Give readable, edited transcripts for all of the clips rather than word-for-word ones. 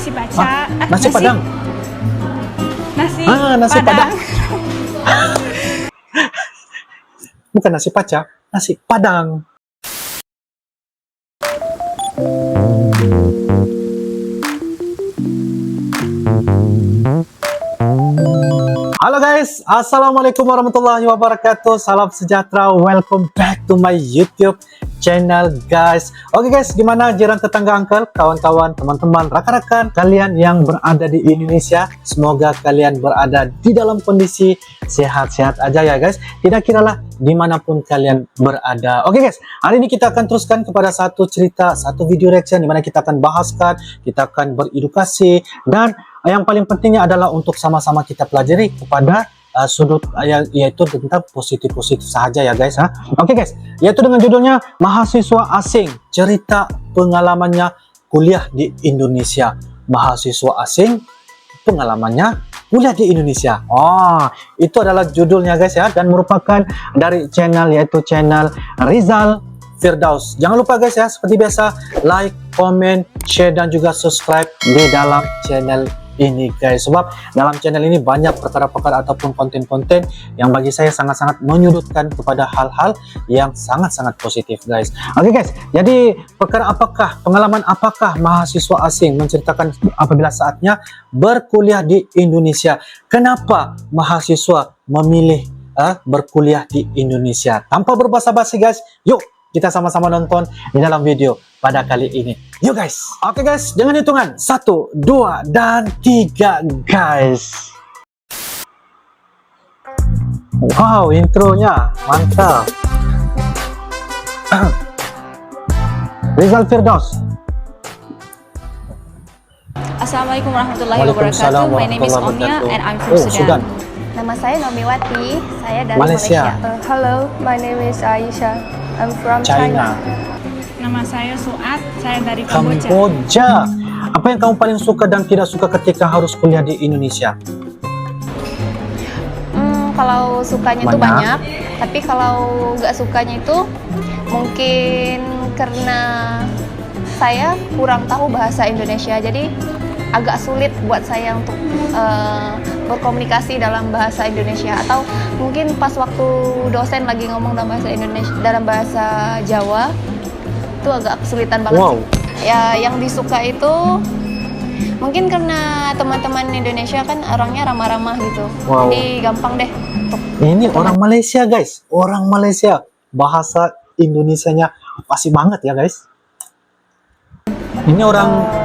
Nasi baca. Nasi Padang. Nasi Nasi Padang. Padang. Bukan nasi paca, nasi Padang. Halo guys, assalamualaikum warahmatullahi wabarakatuh. Salam sejahtera, welcome back to my YouTube channel guys. Oke guys, gimana jiran, tetangga, uncle, kawan-kawan, teman-teman, rakan-rakan kalian yang berada di Indonesia? Semoga kalian berada di dalam kondisi sehat-sehat aja ya guys. Tidak kiralah dimanapun kalian berada. Oke guys, hari ini kita akan teruskan kepada satu cerita, satu video reaction dimana kita akan bahaskan, kita akan beredukasi, dan yang paling pentingnya adalah untuk sama-sama kita pelajari kepada sudut yaitu tentang positif-positif saja ya guys. Oke guys, yaitu dengan judulnya Mahasiswa Asing, cerita pengalamannya kuliah di Indonesia. Mahasiswa asing, pengalamannya kuliah di Indonesia. Itu adalah judulnya guys ya, dan merupakan dari channel yaitu channel Rizal Firdaus. Jangan lupa guys ya, seperti biasa like, comment, share, dan juga subscribe di dalam channel ini guys, sebab dalam channel ini banyak perkara-perkara ataupun konten-konten yang bagi saya sangat-sangat menyudutkan kepada hal-hal yang sangat-sangat positif guys. Oke guys, jadi perkara apakah, pengalaman apakah mahasiswa asing menceritakan apabila saatnya berkuliah di Indonesia? Kenapa mahasiswa memilih berkuliah di Indonesia? Tanpa berbasa-basi guys, yuk kita sama-sama nonton di dalam video pada kali ini. Yuk guys. Oke guys, dengan hitungan 1, 2, dan 3 guys. Wow, intronya mantap. Rizal Firdaus. Assalamualaikum warahmatullahi wabarakatuh. My name is Omnia and I'm from Sudan. Nama saya Nomiwati, saya dari Malaysia. Hello, my name is Aisyah. I'm from China. Nama saya Suat, saya dari Kamboja. Kamboja. Apa yang kamu paling suka dan tidak suka ketika harus kuliah di Indonesia? Kalau sukanya itu banyak, tapi kalau nggak sukanya itu mungkin karena saya kurang tahu bahasa Indonesia, jadi agak sulit buat saya untuk berkomunikasi dalam bahasa Indonesia, atau mungkin pas waktu dosen lagi ngomong dalam bahasa Indonesia, dalam bahasa Jawa itu agak kesulitan banget. Wow. Ya, yang disuka itu mungkin karena teman-teman Indonesia kan orangnya ramah-ramah gitu. Wow. Jadi gampang deh untuk Ini orang Malaysia guys, orang Malaysia, bahasa Indonesianya pasti banget ya guys. Ini orang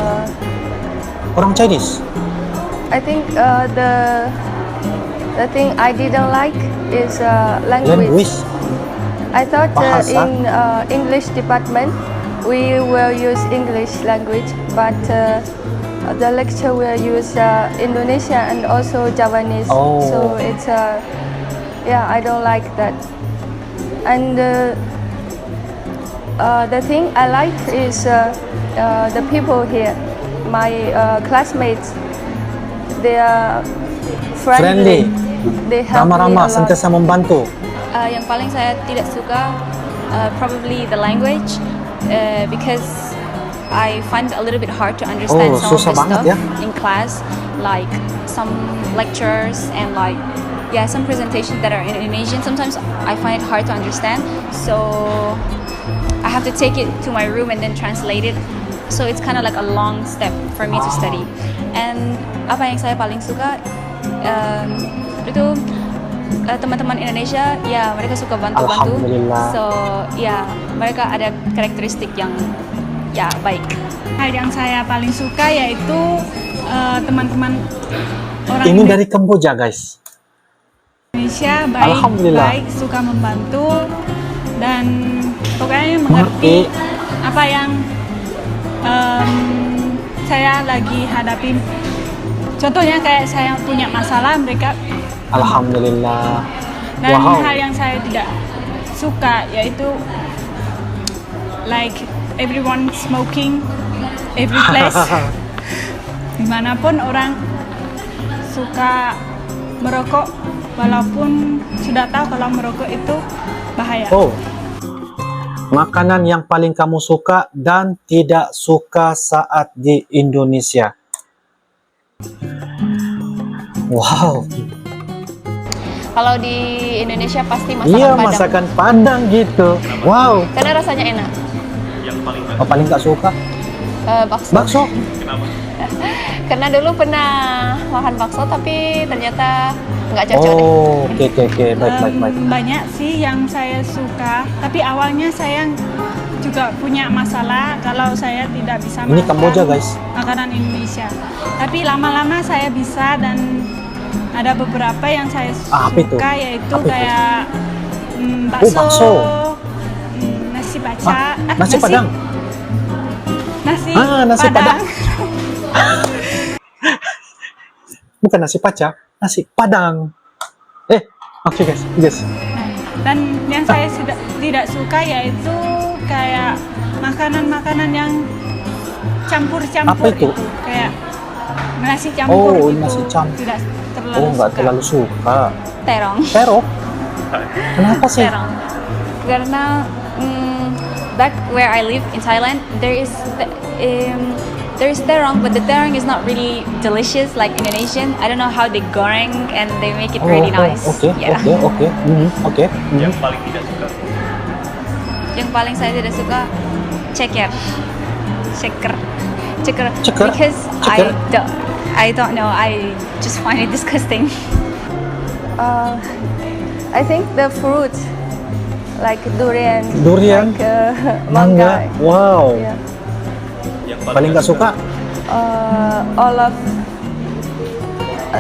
Chinese. I think the thing I didn't like is language. I thought Bahasa. in English department we will use English language, but the lecture will use Indonesia and also Javanese. Oh. So it's yeah, I don't like that. And the thing I like is the people here. My classmates, they are friendly. They help me a Ramah-ramah, lot. sentiasa membantu. Yang paling saya tidak suka probably the language because I find it a little bit hard to understand some of susah the banget stuff ya. in class, like some lectures and like some presentations that are in Indonesian. Sometimes I find it hard to understand, so I have to take it to my room and then translate it. So it's kind of like a long step for me to study. And apa yang saya paling suka itu teman-teman Indonesia, ya mereka suka bantu-bantu. Alhamdulillah. So ya mereka ada karakteristik yang ya baik. Hal yang saya paling suka yaitu teman-teman orang Ini dari Kamboja guys. Indonesia baik, Alhamdulillah. baik, suka membantu, dan pokoknya mengerti apa yang saya lagi hadapi. Contohnya kayak saya punya masalah, mereka. Alhamdulillah. Dan Wow. hal yang saya tidak suka yaitu like everyone smoking every place. Dimanapun orang suka merokok, walaupun sudah tahu kalau merokok itu bahaya. Makanan yang paling kamu suka dan tidak suka saat di Indonesia. Wow. Kalau di Indonesia pasti masakan Iya, Padang. masakan Padang gitu. Wow. Karena rasanya enak. Oh, paling nggak suka Bakso. bakso. Karena dulu pernah makan bakso tapi ternyata nggak cocok deh. Oh, oke. Baik. Banyak sih yang saya suka, tapi awalnya saya juga punya masalah kalau saya tidak bisa Ini makan Kamboja, guys. makanan Indonesia. Tapi lama-lama saya bisa, dan ada beberapa yang saya Apa itu? suka, yaitu Apa itu? kayak bakso. Nasi baca, Nasi Padang. Nasi Padang. Bukan nasi paca, nasi Padang. Oke guys. Dan yang saya tidak suka yaitu kayak makanan-makanan yang campur-campur. Apa itu? Kayak nasi campur Oh, gitu. nasi campur. Tidak terlalu Oh, nggak suka. terlalu suka. Terong. Terong? Kenapa sih? Terong. Karena back where I live in Thailand, there is terong, but the terong is not really delicious like Indonesian. I don't know how they goreng and they make it really nice. Oke. Yeah. Oke. Yang paling tidak suka. Yang paling saya tidak suka ceker. Ceker? Because Ceker? I don't know. I just find it disgusting. I think the fruit like durian, Durian? like Mangga. Wow. Yeah. Yang Paling nggak suka? All of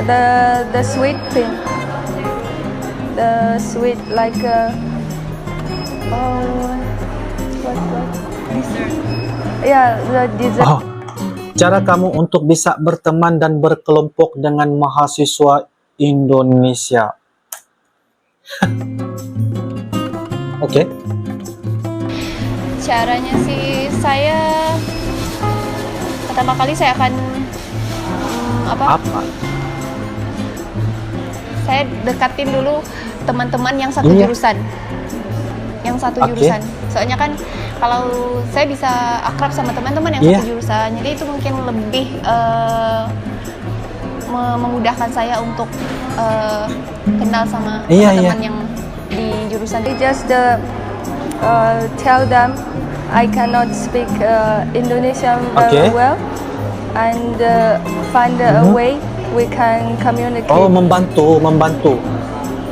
the sweet thing, the sweet like what? Yeah, the dessert. Oh, cara kamu untuk bisa berteman dan berkelompok dengan mahasiswa Indonesia. Oke. Caranya sih saya pertama kali saya akan Apa? saya dekatin dulu teman-teman yang satu Iya. jurusan. Yang satu Oke. jurusan. Soalnya kan kalau saya bisa akrab sama teman-teman yang Iya. satu jurusan, jadi itu mungkin lebih memudahkan saya untuk kenal sama Iya, teman-teman iya. yang di jurusan. I just tell them I cannot speak Indonesian very Okay. well, and find a way we can communicate. Oh, membantu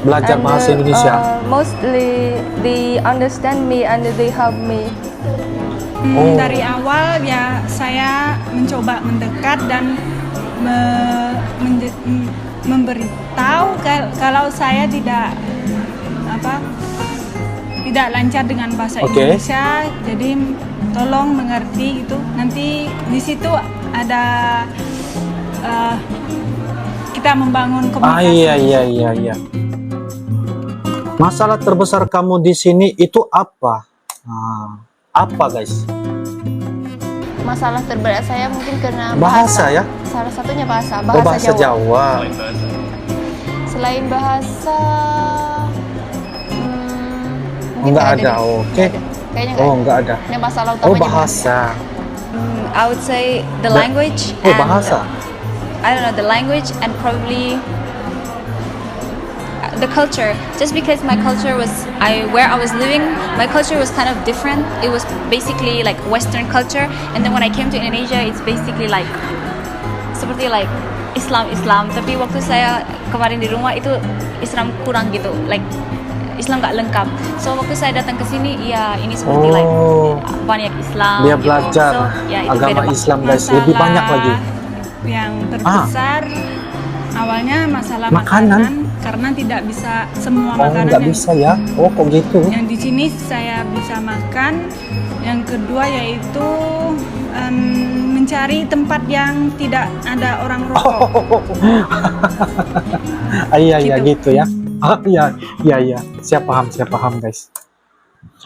belajar And, bahasa Indonesia. mostly they understand me and they help me. Oh. Dari awal ya saya mencoba mendekat dan memberitahu kalau saya tidak lancar dengan bahasa Oke. Indonesia, jadi tolong mengerti gitu. Nanti di situ ada kita membangun komunikasi. Iya. Masalah terbesar kamu di sini itu apa? Apa guys? Masalah terberat saya mungkin karena Bahasa ya? Salah satunya bahasa Bahasa Jawa. Selain bahasa. Selain bahasa mungkin Nggak nggak ada, deh. oke. Nggak ada. Kayaknya nggak Oh, ada. nggak ada. Yang masalah Oh, utamanya bahasa. I would say the language Oh, and bahasa. I don't know, the language and probably the culture. Just because my culture was where I was living, my culture was kind of different. It was basically like Western culture, and then when I came to Indonesia, it's basically like seperti like Islam. Tapi waktu saya kemarin di rumah itu Islam kurang gitu, like Islam nggak lengkap. So waktu saya datang ke sini, ya ini seperti like banyak Islam. Dia gitu. belajar So, ya, itu agama beda, Pak. Islam guys, lebih banyak lagi. Yang terbesar awalnya masalah Makanan? makanan, karena tidak bisa semua Oh, makanan nggak bisa ya? Oh, kok gitu? yang di sini saya bisa makan. Yang kedua yaitu mencari tempat yang tidak ada orang rokok. Iya gitu ya. Iya. Siap paham guys.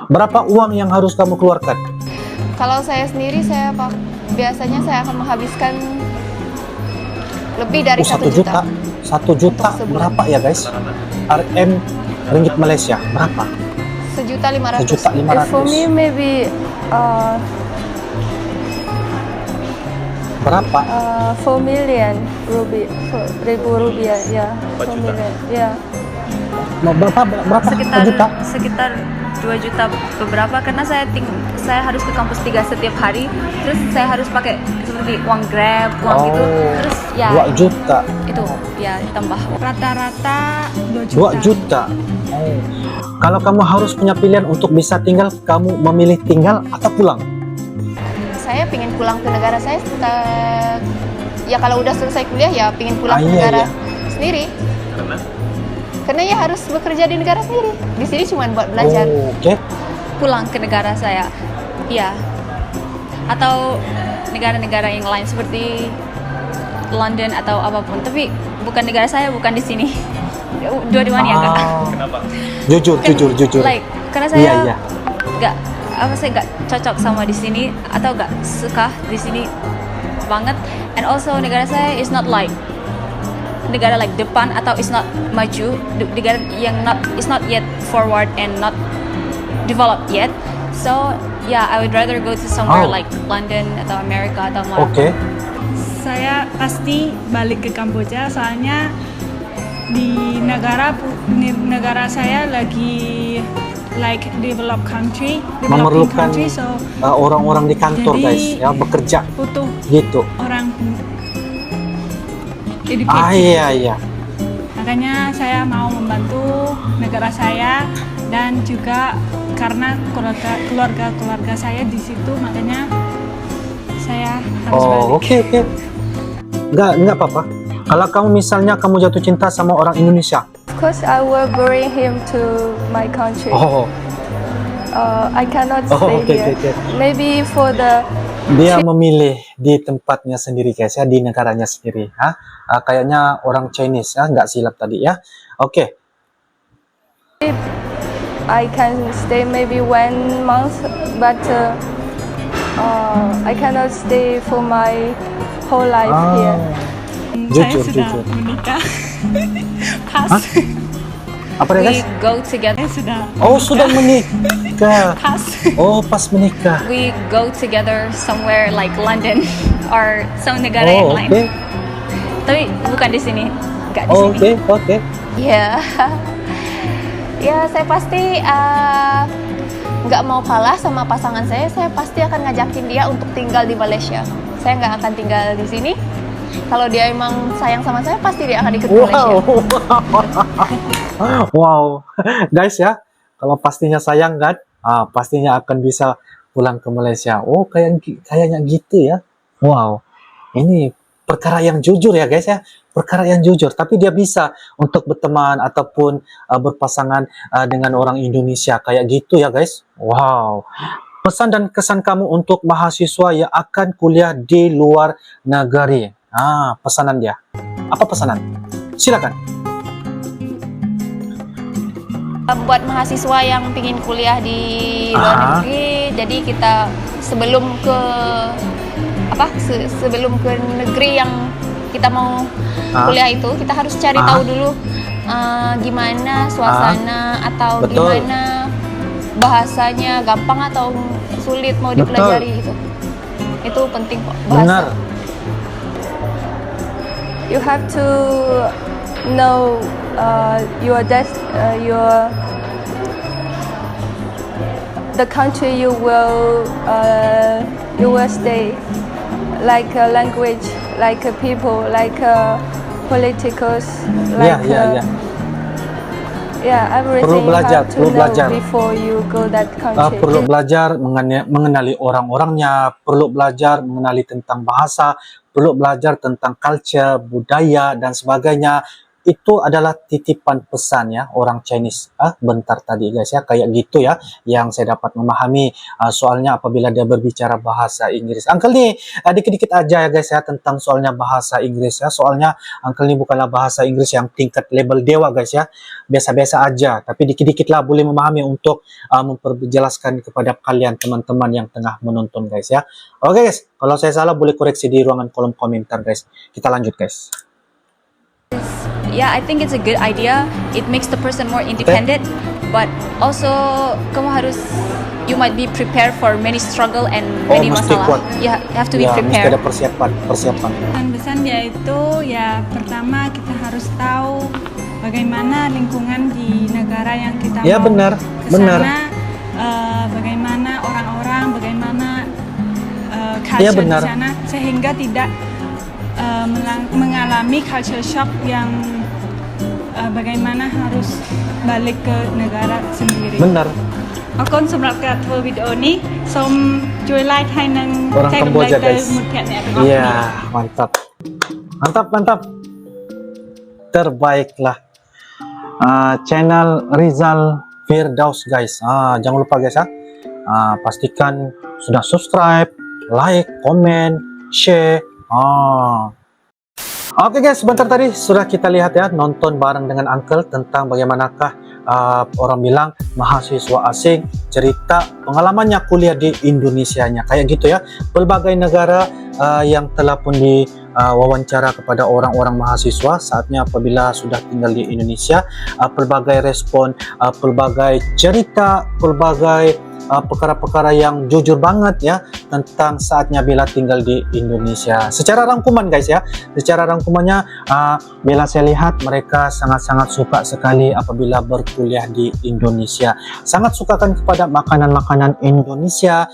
Berapa uang yang harus kamu keluarkan? Kalau saya sendiri biasanya saya akan menghabiskan lebih dari 1 juta. 1 juta Untuk sebulan. berapa ya guys? RM ringgit Malaysia berapa? 1.500.000. 1.500.000. For me, maybe Berapa? 4 million rupiah, ribu rupiah, ya. 4 4 juta. million, ya. Berapa sekitar juta? sekitar 2 juta beberapa, karena saya harus ke kampus 3 setiap hari, terus saya harus pakai seperti uang Grab, uang gitu, terus ya 2 juta. itu ya tambah. Rata-rata 2 juta. 2 juta. Oh. Kalau kamu harus punya pilihan untuk bisa tinggal, kamu memilih tinggal atau pulang? Saya pingin pulang ke negara saya ya kalau udah selesai kuliah ya pingin pulang ke Iya, negara iya. sendiri. Karena Karena ya harus bekerja di negara sendiri. Di sini cuma buat belajar. Oh, oke. Pulang ke negara saya, ya, atau negara-negara yang lain seperti London atau apapun, tapi bukan negara saya, bukan di sini. Dua-duanya Kak. kenapa? Jujur, Kan, jujur. like, karena saya Iya, iya. saya nggak cocok sama di sini atau nggak suka di sini banget, and also negara saya is not like negara like depan atau is not maju, negara yang is not yet forward and not developed yet. So yeah, I would rather go to somewhere Oh. like London atau Amerika atau Oke. Saya pasti balik ke Kamboja, soalnya di negara saya lagi like developed country, developing Memerlukan country, so orang-orang di kantor, Jadi- guys, ya bekerja butuh gitu. orang educated. Iya. Makanya saya mau membantu negara saya, dan juga karena keluarga saya di situ, makanya saya harus balik. Oh, oke. Enggak apa-apa. Kalau kamu misalnya kamu jatuh cinta sama orang Indonesia. Of course, I will bring him to my country. Oh, I cannot Oh, stay okay, here. okay. Maybe for the dia memilih di tempatnya sendiri, guys, ya, di negaranya sendiri. Kayaknya orang Chinese, ya, nggak silap tadi, ya. Oke. I can stay maybe 1 month, but I cannot stay for my whole life here. Saya Jujur, sudah jujur. menikah. Pas. Apa ya, we guys? go together. Saya sudah Oh, sudah menikah. pas. Oh, pas menikah. We go together somewhere like London or some negara yang Oh, lain. oke. Tapi bukan di sini, nggak di Oh, sini. oke. Ya, ya saya pasti nggak mau kalah sama pasangan saya. Saya pasti akan ngajakin dia untuk tinggal di Malaysia. Saya nggak akan tinggal di sini. Kalau dia emang sayang sama saya, pasti dia akan ikut ke Malaysia. Wow. Guys, ya, kalau pastinya sayang kan, pastinya akan bisa pulang ke Malaysia. Oh, kayaknya gitu ya. Wow. Ini perkara yang jujur ya, guys, ya. Perkara yang jujur, tapi dia bisa untuk berteman ataupun berpasangan dengan orang Indonesia kayak gitu ya, guys. Wow. Pesan dan kesan kamu untuk mahasiswa yang akan kuliah di luar negeri. Pesanan dia. Apa pesanan? Silakan. Buat mahasiswa yang pingin kuliah di luar negeri, jadi kita sebelum ke negeri yang kita mau kuliah itu, kita harus cari tahu dulu gimana suasana atau Betul. gimana bahasanya, gampang atau sulit mau Betul. dipelajari itu. Itu penting kok, Benar. bahasa. You have to know the country you will stay, like language, like people, like politicals, like everything Perlu belajar, you have to perlu know belajar. before you go that country. Perlu belajar mengenali orang-orangnya, perlu belajar mengenali tentang bahasa, perlu belajar tentang culture, budaya, dan sebagainya. Itu adalah titipan pesan ya orang Chinese bentar tadi, guys, ya, kayak gitu ya yang saya dapat memahami soalnya apabila dia berbicara bahasa Inggris. Uncle nih dikit-dikit aja ya, guys, ya, tentang soalnya bahasa Inggris ya. Soalnya Uncle nih bukanlah bahasa Inggris yang tingkat level dewa, guys, ya. Biasa-biasa aja, tapi dikit-dikit lah boleh memahami untuk memperjelaskan kepada kalian teman-teman yang tengah menonton, guys, ya. Oke, guys, kalau saya salah boleh koreksi di ruangan kolom komentar, guys. Kita lanjut, guys. Yeah, I think it's a good idea. It makes the person more independent, but also kamu harus, you might be prepared for many struggle and Oh, many mesti masalah. kuat. Yeah, you have to be Ya, mesti prepared. ada persiapan. Pesan-pesan yaitu ya pertama kita harus tahu bagaimana lingkungan di negara yang kita Ya, mau benar, ke benar. sana, bagaimana orang-orang, bagaimana Ya, culture benar. di sana, sehingga tidak mengalami culture shock yang bagaimana harus balik ke negara sendiri. Benar. អរគុណសម្រាប់ការធ្វើវីដេអូនេះសូមជួយ like ហើយនិង Orang ចែករំលែក Kamboja, ទៅ guys. មិត្តភ័ក្តិអ្នកទាំងអស់គ្នា Iya, mantap. Terbaiklah. Channel Rizal Firdaus, guys. Jangan lupa guys ya. Pastikan sudah subscribe, like, komen, share. Oke guys, sebentar tadi sudah kita lihat ya, nonton bareng dengan Uncle tentang bagaimanakah orang bilang mahasiswa asing cerita pengalamannya kuliah di Indonesianya, kayak gitu ya. Pelbagai negara yang telah pun diwawancara kepada orang-orang mahasiswa saatnya apabila sudah tinggal di Indonesia, pelbagai respon, pelbagai cerita, pelbagai perkara-perkara yang jujur banget ya tentang saatnya Bella tinggal di Indonesia. Secara rangkuman guys ya, secara rangkumannya Bella saya lihat mereka sangat-sangat suka sekali apabila berkuliah di Indonesia. Sangat sukakan kepada makanan-makanan Indonesia,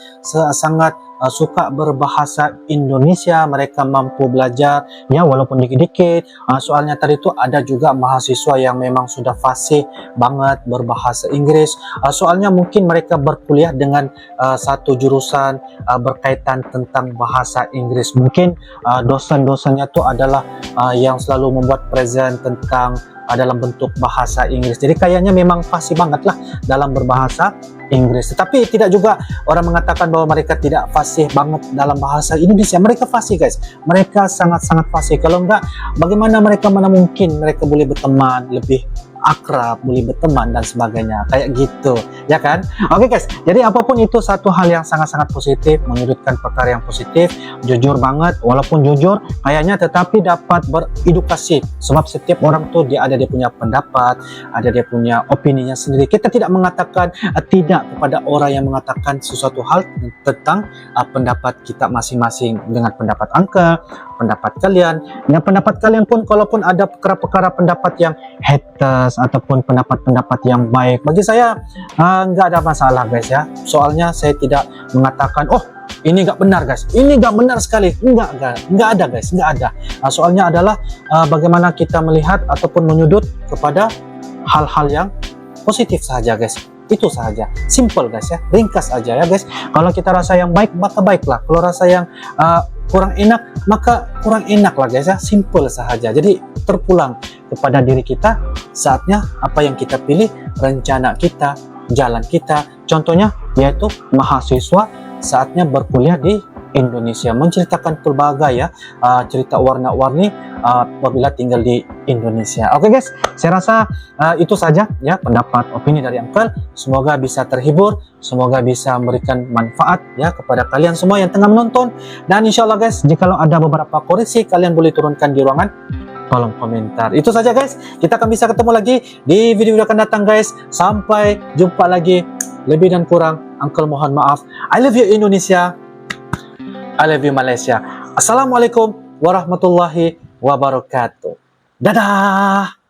sangat suka berbahasa Indonesia, mereka mampu belajar ya walaupun dikit-dikit. Soalnya tadi itu ada juga mahasiswa yang memang sudah fasih banget berbahasa Inggris. Soalnya mungkin mereka berkuliah dengan satu jurusan berkaitan tentang bahasa Inggris. Mungkin dosen-dosennya itu adalah yang selalu membuat present tentang dalam bentuk bahasa Inggris. Jadi kayaknya memang fasih banget lah dalam berbahasa Inggris. Tetapi tidak juga orang mengatakan bahwa mereka tidak fasih banget dalam bahasa Indonesia. Mereka fasih guys. Mereka sangat-sangat fasih. Kalau enggak, bagaimana mana mungkin mereka boleh berteman lebih akrab, boleh berteman dan sebagainya, kayak gitu ya kan. Oke guys, jadi apapun itu satu hal yang sangat-sangat positif, menyudutkan perkara yang positif, jujur banget, walaupun jujur kayaknya tetapi dapat beredukasi, sebab setiap orang tuh dia punya pendapat, ada dia punya opininya sendiri. Kita tidak mengatakan tidak kepada orang yang mengatakan sesuatu hal tentang pendapat kita masing-masing dengan pendapat Uncle, pendapat kalian. Dengan pendapat kalian pun kalaupun ada perkara-perkara pendapat yang haters ataupun pendapat-pendapat yang baik, bagi saya nggak ada masalah guys ya. Soalnya saya tidak mengatakan oh ini nggak benar guys, ini nggak benar sekali, nggak ada guys, nggak ada. Soalnya adalah bagaimana kita melihat ataupun menyudut kepada hal-hal yang positif saja guys. Itu saja, simple guys ya, ringkas aja ya guys. Kalau kita rasa yang baik maka baiklah, kalau rasa yang kurang enak maka kurang enak lah guys ya, simple saja. Jadi terpulang kepada diri kita, saatnya apa yang kita pilih, rencana kita, jalan kita. Contohnya yaitu mahasiswa saatnya berkuliah di Indonesia, menceritakan pelbagai ya cerita warna-warni apabila tinggal di Indonesia. Oke guys, saya rasa itu saja ya pendapat opini dari Uncle. Semoga bisa terhibur, semoga bisa memberikan manfaat ya kepada kalian semua yang tengah menonton. Dan insya Allah guys, jikalau ada beberapa koreksi kalian boleh turunkan di ruangan kolom komentar. Itu saja guys, kita akan bisa ketemu lagi di video-video akan datang guys. Sampai jumpa lagi. Lebih dan kurang Uncle mohon maaf. I love you Indonesia, I love you Malaysia. Assalamualaikum warahmatullahi wabarakatuh. Dadah.